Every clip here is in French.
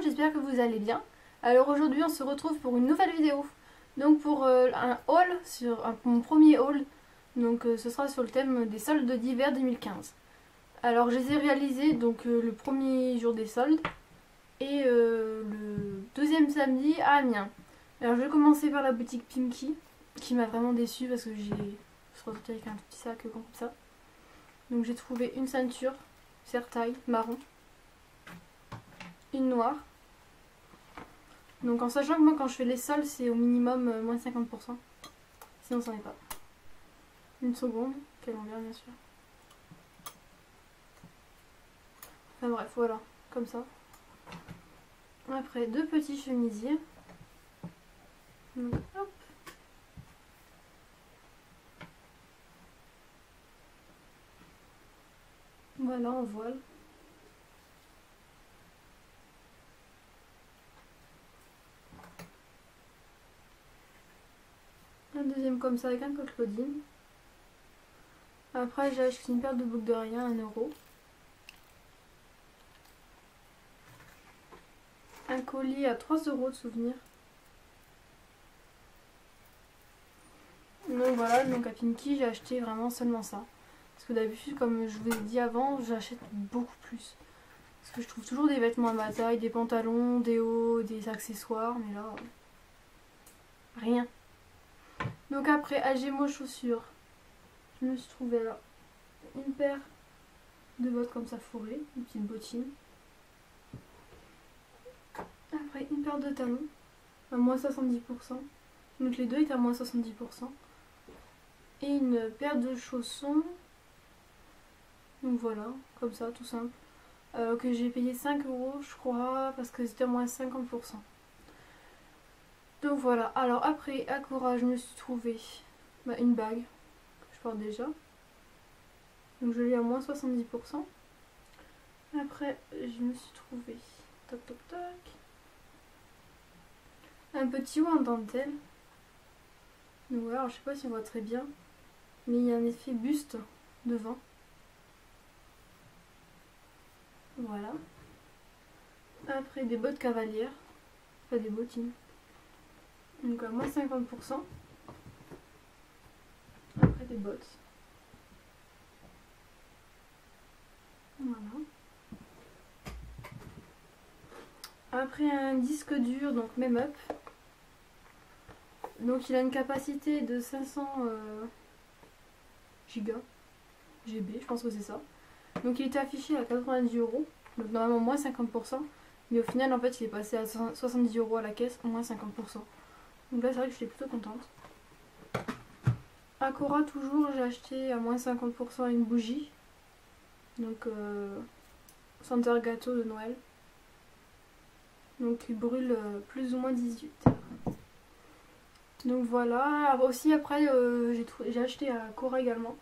j'espère que vous allez bien. Alors aujourd'hui on se retrouve pour une nouvelle vidéo. Donc pour un haul, mon premier haul. Donc ce sera sur le thème des soldes d'hiver 2015. Alors je les ai réalisés donc le premier jour des soldes et le deuxième samedi à Amiens. Alors je vais commencer par la boutique Pimki qui m'a vraiment déçue parce que je suis ressortie avec un petit sac comme ça. Donc j'ai trouvé une ceinture serre-taille marron, une noire. Donc en sachant que moi quand je fais les soldes c'est au minimum moins 50%. Sinon ça n'est pas. Une seconde, quelle envers bien sûr. Enfin bref, voilà, comme ça. Après deux petits chemisiers. Donc hop. Voilà en voile. Un deuxième comme ça avec un col Claudine. Après j'ai acheté une paire de boucles d'oreilles à 1 €. Un collier à 3 € de souvenir. Donc voilà, donc à Pimki j'ai acheté vraiment seulement ça. Parce que d'habitude, comme je vous ai dit avant, j'achète beaucoup plus. Parce que je trouve toujours des vêtements à ma taille, des pantalons, des hauts, des accessoires, mais là, rien. Donc après, à Gémeaux chaussures, je me suis trouvé là une paire de bottes comme ça fourrées, une petite bottine. Après, une paire de talons à moins 70%. Donc les deux étaient à moins 70%. Et une paire de chaussons. Donc voilà, comme ça, tout simple. Que j'ai payé 5 € je crois, parce que c'était à moins 50%. Donc voilà, alors après, à Cora, je me suis trouvé une bague, que je porte déjà. Donc je l'ai à moins 70%. Après, je me suis trouvé, toc toc toc, un petit haut en dentelle. Donc voilà, alors je sais pas si on voit très bien, mais il y a un effet buste devant. Voilà. Après des bottes cavalières, enfin des bottines. Donc à moins 50%. Après des bottes. Voilà. Après un disque dur, donc même up. Donc il a une capacité de 500 GB, je pense que c'est ça. Donc il était affiché à 90 €, donc normalement moins 50%. Mais au final en fait il est passé à 70 € à la caisse, moins 50%. Donc là c'est vrai que je suis plutôt contente. À Cora toujours j'ai acheté à moins 50% une bougie. Donc senteur gâteau de Noël. Donc il brûle plus ou moins 18 heures. Donc voilà, aussi après j'ai acheté à Cora également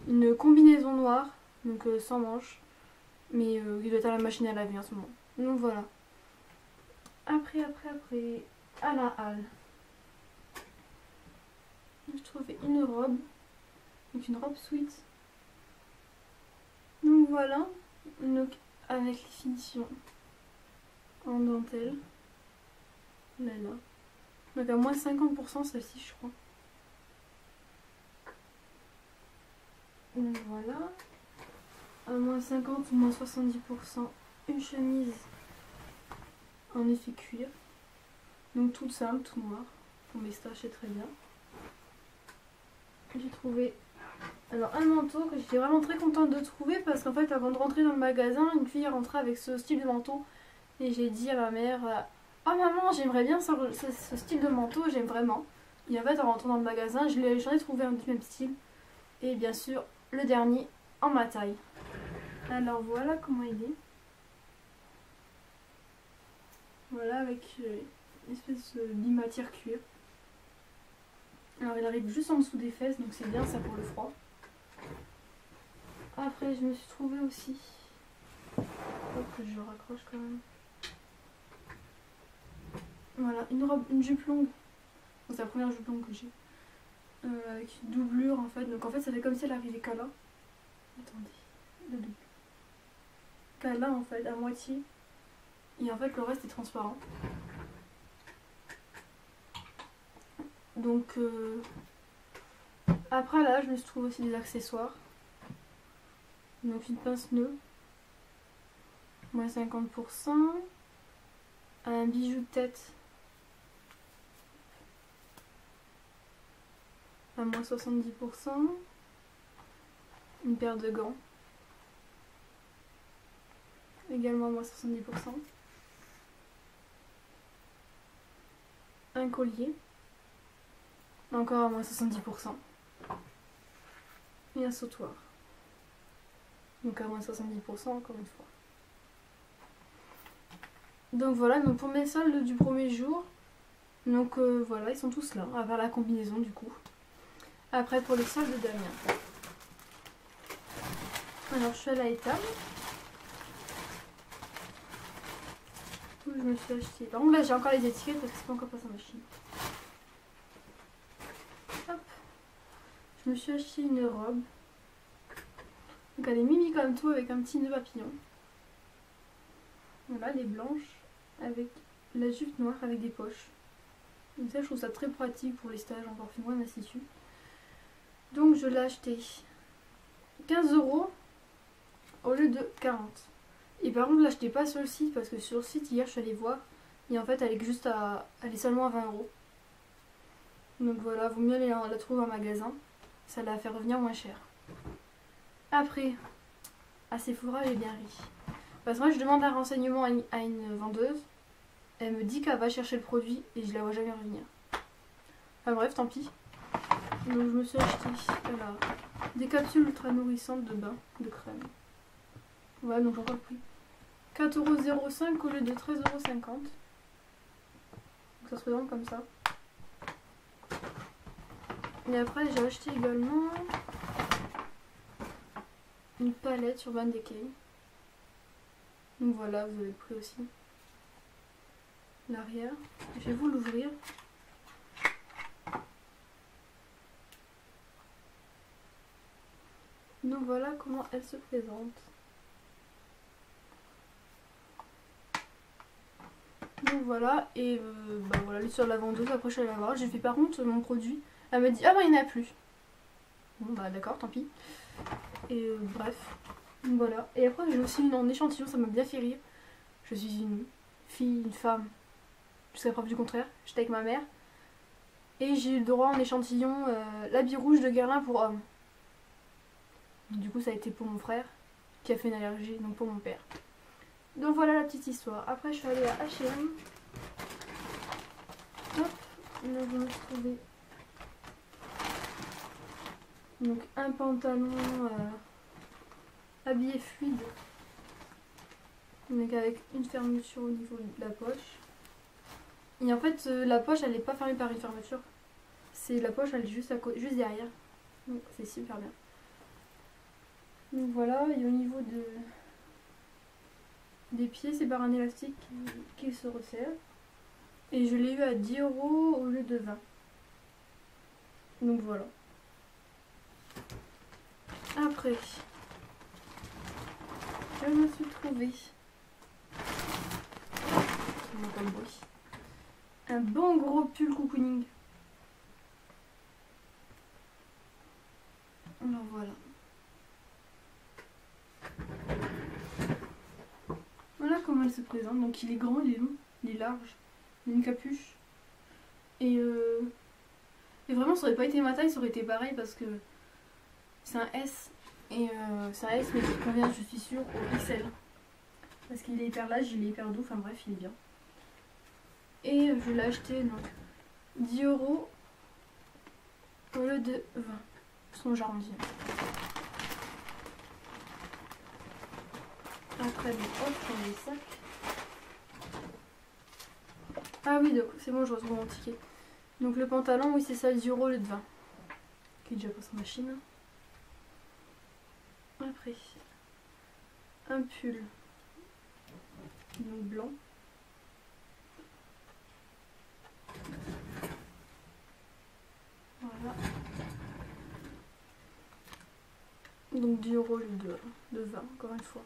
une combinaison noire, donc sans manches. Mais il doit être à la machine à laver en ce moment. Donc voilà. Après, à la halle. Je trouvais une robe. Donc une robe sweat. Donc voilà. Donc avec les finitions en dentelle. Là. Donc à moins 50% celle-ci je crois. Donc voilà. À moins 50 ou moins 70%. Une chemise en effet cuir. Donc toute simple, tout noir. Pour mes stages c'est très bien. J'ai trouvé alors un manteau que j'étais vraiment très contente de trouver parce qu'en fait avant de rentrer dans le magasin, une fille est rentrée avec ce style de manteau et j'ai dit à ma mère oh maman j'aimerais bien ce style de manteau, j'aime vraiment. Et en fait en rentrant dans le magasin j'en ai trouvé un du même style et bien sûr le dernier en ma taille. Alors voilà comment il est. Voilà avec une espèce de matière cuir. Alors il arrive juste en dessous des fesses donc c'est bien ça pour le froid. Après je me suis trouvé aussi, hop que je raccroche quand même. Voilà une jupe longue, c'est la première jupe longue que j'ai, avec une doublure en fait, donc en fait ça fait comme si elle arrivait qu'à là. Attendez, la double. Qu'à là en fait, à moitié. Et en fait le reste est transparent. Donc après là je me suis trouvé aussi des accessoires. Donc une pince nœud, moins 50%, un bijou de tête à moins 70%, une paire de gants également à moins 70%, un collier encore à moins 70% et un sautoir donc à moins 70% encore une fois. Donc voilà, donc pour mes soldes du premier jour, donc voilà, ils sont tous là, à part la combinaison du coup. Après pour les soldes de Damien. Alors je suis à la étable. Où je me suis acheté. Par contre là j'ai encore les étiquettes parce que c'est pas encore passé en machine. Hop. Je me suis acheté une robe. Donc elle est mimi comme tout avec un petit nœud papillon. Voilà, elle est blanche avec la jupe noire avec des poches. Donc ça je trouve ça très pratique pour les stages, encore plus loin d'institut. Donc je l'ai acheté 15 € au lieu de 40. Et par contre, je l'achetais pas sur le site parce que sur le site, hier, je suis allée voir. Et en fait, elle est seulement à 20 €. Donc voilà, vaut mieux aller la trouver en magasin. Ça la fait revenir moins cher. Après, à Sephora, j'ai bien ri. Parce que moi, je demande un renseignement à une vendeuse. Elle me dit qu'elle va chercher le produit et je la vois jamais revenir. Enfin bref, tant pis. Donc je me suis acheté voilà, des capsules ultra nourrissantes de bain, de crème. Voilà, donc j'en parle plus. 4,05 € au lieu de 13,50 €. Donc ça se présente comme ça. Et après j'ai acheté également une palette sur Urban Decay. Donc voilà, vous avez le prix aussi. L'arrière. Je vais vous l'ouvrir. Donc voilà comment elle se présente. Donc voilà, et bah voilà, sur la vendeuse, après je suis allée la voir. J'ai fait par contre mon produit. Elle m'a dit ah bah il n'y en a plus. Bon bah d'accord, tant pis. Et bref, donc voilà. Et après j'ai aussi une en échantillon, ça m'a bien fait rire. Je suis une fille, une femme, jusqu'à preuve du contraire. J'étais avec ma mère. Et j'ai eu le droit en échantillon l'habit rouge de Guerlain pour homme. Du coup ça a été pour mon frère, qui a fait une allergie, donc pour mon père. Donc voilà la petite histoire. Après je suis allée à H&M. Hop, là je me suis trouvé donc un pantalon habillé fluide, donc avec une fermeture au niveau de la poche. Et en fait la poche elle n'est pas fermée par une fermeture. C'est la poche elle est juste derrière. Donc c'est super bien. Donc voilà, et au niveau des pieds, c'est par un élastique qui se resserre. Et je l'ai eu à 10 € au lieu de 20. Donc voilà. Après, je me suis trouvé un bon gros pull cocooning. Alors voilà. Voilà comment elle se présente. Donc il est grand, il est long, il est large, il a une capuche. Et vraiment ça aurait pas été ma taille, ça aurait été pareil parce que c'est un S. Et c'est un S mais qui convient je suis sûre au XL. Parce qu'il est hyper large, il est hyper doux, enfin bref il est bien. Et je l'ai acheté donc 10 € au lieu de 20. Son j'arrondis. Après donc hop, on les sacs. Ah oui, donc c'est bon, je retrouve mon ticket. Donc le pantalon, oui c'est ça, 10 € au lieu de 20. Qui est déjà passé en machine. Après, un pull donc blanc. Voilà. Donc 10 € au lieu de 20, encore une fois.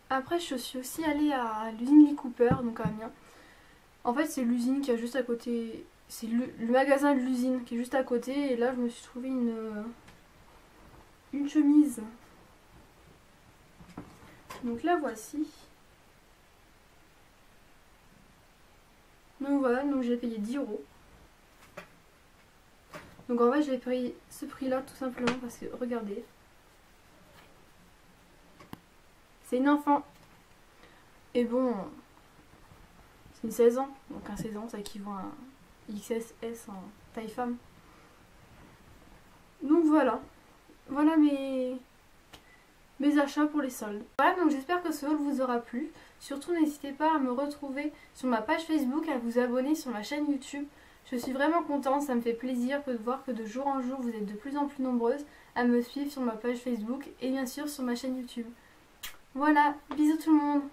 Après je suis aussi allée à l'usine Lee Cooper, donc à Amiens. En fait c'est l'usine qui est juste à côté, c'est le magasin de l'usine qui est juste à côté. Et là je me suis trouvé une chemise. Donc la voici. Donc voilà, donc j'ai payé 10 euros. Donc en fait j'ai payé ce prix là tout simplement parce que regardez. C'est une enfant. Et bon, c'est une 16 ans. Donc un 16 ans ça équivaut à un XS en taille femme. Donc voilà. Voilà mes achats pour les soldes. Voilà, donc j'espère que ce haul vous aura plu. Surtout n'hésitez pas à me retrouver sur ma page Facebook, à vous abonner sur ma chaîne YouTube. Je suis vraiment contente, ça me fait plaisir de voir que de jour en jour vous êtes de plus en plus nombreuses à me suivre sur ma page Facebook et bien sûr sur ma chaîne YouTube. Voilà, bisous tout le monde.